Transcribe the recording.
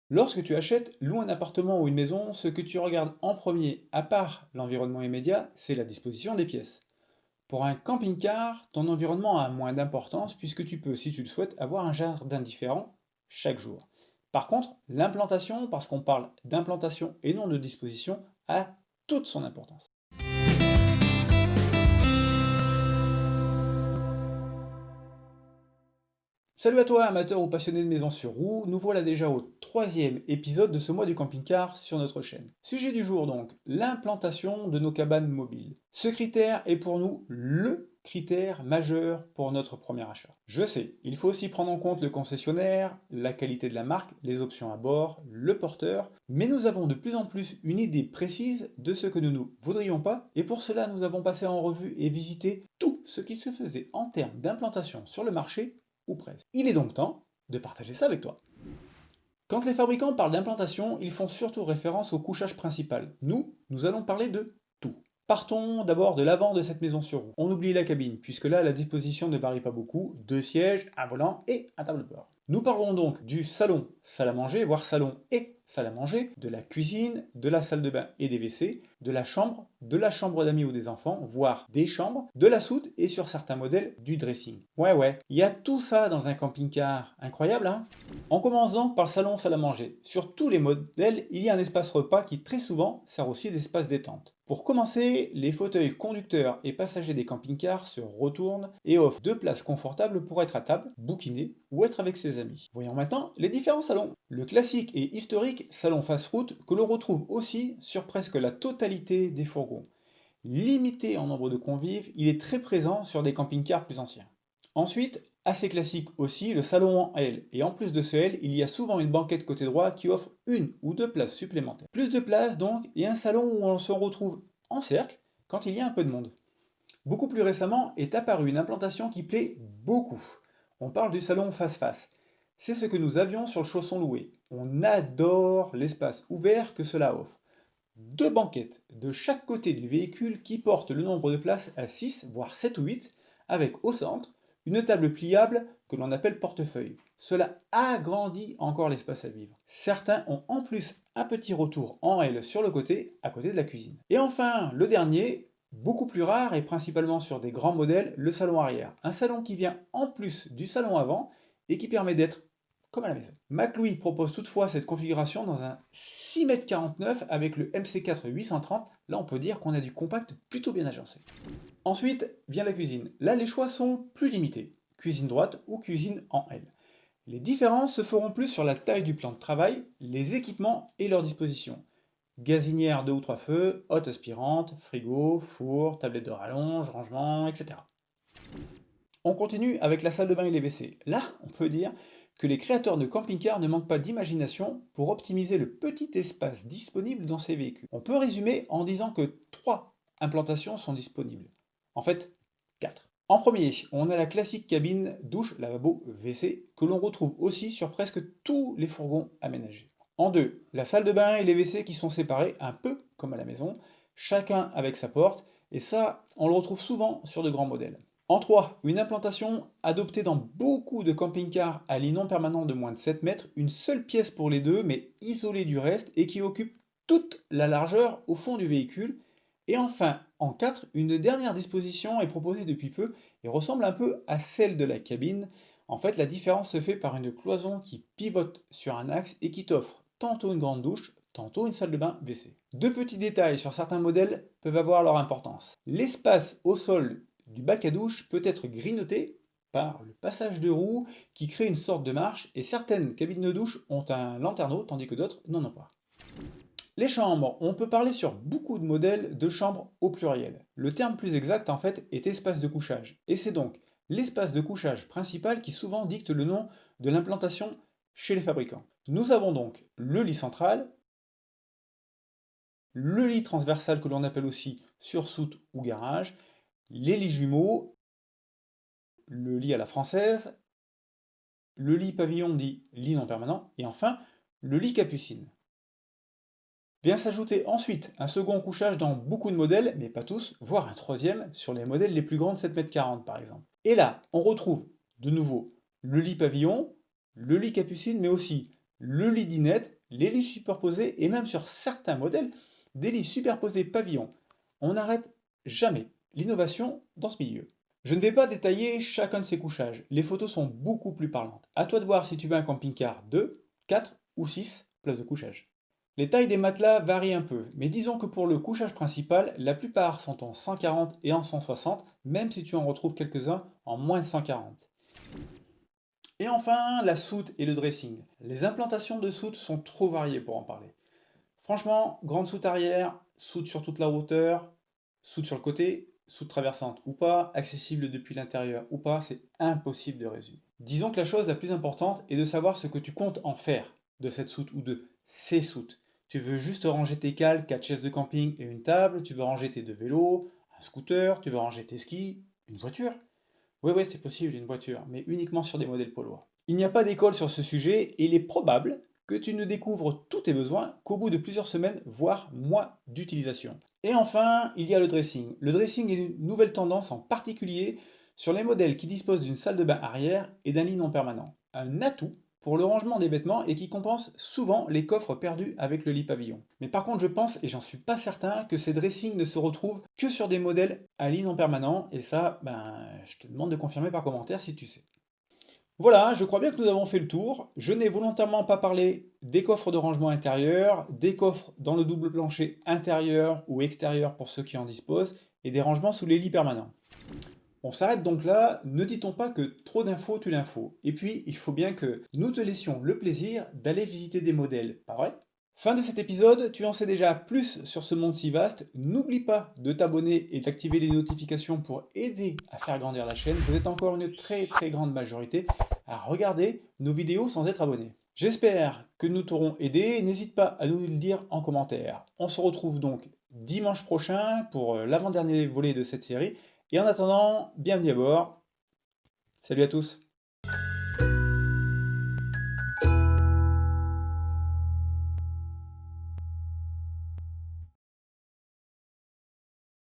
Lorsque tu achètes, loues un appartement ou une maison, ce que tu regardes en premier, à part l'environnement immédiat, c'est la disposition des pièces. Pour un camping-car, ton environnement a moins d'importance puisque tu peux, si tu le souhaites, avoir un jardin différent chaque jour. Par contre, l'implantation, parce qu'on parle d'implantation et non de disposition, a toute son importance. Salut à toi, amateur ou passionné de maisons sur roue, nous voilà déjà au troisième épisode de ce mois du camping-car sur notre chaîne. Sujet du jour donc, l'implantation de nos cabanes mobiles. Ce critère est pour nous le critère majeur pour notre premier achat. Je sais, il faut aussi prendre en compte le concessionnaire, la qualité de la marque, les options à bord, le porteur, mais nous avons de plus en plus une idée précise de ce que nous ne voudrions pas, et pour cela nous avons passé en revue et visité tout ce qui se faisait en termes d'implantation sur le marché ou presque. Il est donc temps de partager ça avec toi. Quand les fabricants parlent d'implantation, ils font surtout référence au couchage principal. Nous allons parler de tout. Partons d'abord de l'avant de cette maison sur roue. On oublie la cabine, puisque là la disposition ne varie pas beaucoup, deux sièges, un volant et un tableau de bord. Nous parlerons donc du salon, salle à manger, voire salon et salle à manger, de la cuisine, de la salle de bain et des WC, de la chambre d'amis ou des enfants, voire des chambres, de la soute et sur certains modèles, du dressing. Ouais, il y a tout ça dans un camping-car. Incroyable, hein? On commence donc par le salon salle à manger. Sur tous les modèles, il y a un espace repas qui très souvent sert aussi d'espace détente. Pour commencer, les fauteuils conducteurs et passagers des camping-cars se retournent et offrent deux places confortables pour être à table, bouquiner ou être avec ses amis. Voyons maintenant les différents salons. Le classique et historique salon fast-food que l'on retrouve aussi sur presque la totalité des fourgons. Limité en nombre de convives, il est très présent sur des camping-cars plus anciens. Ensuite, assez classique aussi, le salon en L. Et en plus de ce L, il y a souvent une banquette côté droit qui offre une ou deux places supplémentaires. Plus de places donc, et un salon où on se retrouve en cercle quand il y a un peu de monde. Beaucoup plus récemment est apparue une implantation qui plaît beaucoup. On parle du salon face-face. C'est ce que nous avions sur le chausson loué. On adore l'espace ouvert que cela offre. Deux banquettes de chaque côté du véhicule qui portent le nombre de places à 6, voire 7 ou 8, avec au centre une table pliable que l'on appelle portefeuille. Cela agrandit encore l'espace à vivre. Certains ont en plus un petit retour en L sur le côté, à côté de la cuisine. Et enfin, le dernier, beaucoup plus rare et principalement sur des grands modèles, le salon arrière. Un salon qui vient en plus du salon avant et qui permet d'être comme à la maison. McLouis propose toutefois cette configuration dans un 6,49 m avec le MC4 830. Là, on peut dire qu'on a du compact plutôt bien agencé. Ensuite vient la cuisine. Là, les choix sont plus limités. Cuisine droite ou cuisine en L. Les différences se feront plus sur la taille du plan de travail, les équipements et leur disposition. Gazinière 2 ou 3 feux, hotte aspirante, frigo, four, tablette de rallonge, rangement, etc. On continue avec la salle de bain et les WC. Là, on peut dire que les créateurs de camping-cars ne manquent pas d'imagination pour optimiser le petit espace disponible dans ces véhicules. On peut résumer en disant que 3 implantations sont disponibles. En fait, 4. En premier, on a la classique cabine douche, lavabo, WC, que l'on retrouve aussi sur presque tous les fourgons aménagés. En deux, la salle de bain et les WC qui sont séparés, un peu comme à la maison, chacun avec sa porte, et ça, on le retrouve souvent sur de grands modèles. En 3, une implantation adoptée dans beaucoup de camping-cars à lit non permanent de moins de 7 mètres, une seule pièce pour les deux, mais isolée du reste et qui occupe toute la largeur au fond du véhicule. Et enfin, en 4, une dernière disposition est proposée depuis peu et ressemble un peu à celle de la cabine. En fait, la différence se fait par une cloison qui pivote sur un axe et qui t'offre tantôt une grande douche, tantôt une salle de bain WC. Deux petits détails sur certains modèles peuvent avoir leur importance. L'espace au sol du bac à douche peut être grignoté par le passage de roues qui crée une sorte de marche et certaines cabines de douche ont un lanterneau tandis que d'autres n'en ont pas. Les chambres, on peut parler sur beaucoup de modèles de chambres au pluriel. Le terme plus exact en fait est espace de couchage et c'est donc l'espace de couchage principal qui souvent dicte le nom de l'implantation chez les fabricants. Nous avons donc le lit central, le lit transversal que l'on appelle aussi sursoute ou garage, les lits jumeaux, le lit à la française, le lit pavillon dit lit non permanent, et enfin le lit capucine. Vient s'ajouter ensuite un second couchage dans beaucoup de modèles, mais pas tous, voire un troisième sur les modèles les plus grands de 7,40 m par exemple. Et là, on retrouve de nouveau le lit pavillon, le lit capucine, mais aussi le lit dinette les lits superposés et même sur certains modèles, des lits superposés pavillon. On n'arrête jamais l'innovation dans ce milieu. Je ne vais pas détailler chacun de ces couchages, les photos sont beaucoup plus parlantes. À toi de voir si tu veux un camping-car 2, 4 ou 6 places de couchage. Les tailles des matelas varient un peu, mais disons que pour le couchage principal, la plupart sont en 140 et en 160, même si tu en retrouves quelques-uns en moins de 140. Et enfin, la soute et le dressing. Les implantations de soute sont trop variées pour en parler. Franchement, grande soute arrière, soute sur toute la hauteur, soute sur le côté, soute traversante ou pas, accessible depuis l'intérieur ou pas, c'est impossible de résumer. Disons que la chose la plus importante est de savoir ce que tu comptes en faire de cette soute ou de ces soutes. Tu veux juste ranger tes cales, 4 chaises de camping et une table, tu veux ranger tes 2 vélos, un scooter, tu veux ranger tes skis, une voiture. Oui, c'est possible, une voiture, mais uniquement sur des modèles polois. Il n'y a pas d'école sur ce sujet et il est probable que tu ne découvres tous tes besoins qu'au bout de plusieurs semaines, voire mois d'utilisation. Et enfin, il y a le dressing. Le dressing est une nouvelle tendance en particulier sur les modèles qui disposent d'une salle de bain arrière et d'un lit non permanent. Un atout pour le rangement des vêtements et qui compense souvent les coffres perdus avec le lit pavillon. Mais par contre, je pense, et j'en suis pas certain, que ces dressings ne se retrouvent que sur des modèles à lit non permanent, et ça, je te demande de confirmer par commentaire si tu sais. Voilà, je crois bien que nous avons fait le tour. Je n'ai volontairement pas parlé des coffres de rangement intérieur, des coffres dans le double plancher intérieur ou extérieur pour ceux qui en disposent, et des rangements sous les lits permanents. On s'arrête donc là, ne dit-on pas que trop d'infos tue l'info. Et puis, il faut bien que nous te laissions le plaisir d'aller visiter des modèles, pas vrai? Fin de cet épisode, tu en sais déjà plus sur ce monde si vaste. N'oublie pas de t'abonner et d'activer les notifications pour aider à faire grandir la chaîne. Vous êtes encore une très grande majorité à regarder nos vidéos sans être abonné. J'espère que nous t'aurons aidé. N'hésite pas à nous le dire en commentaire. On se retrouve donc dimanche prochain pour l'avant-dernier volet de cette série. Et en attendant, bienvenue à bord. Salut à tous.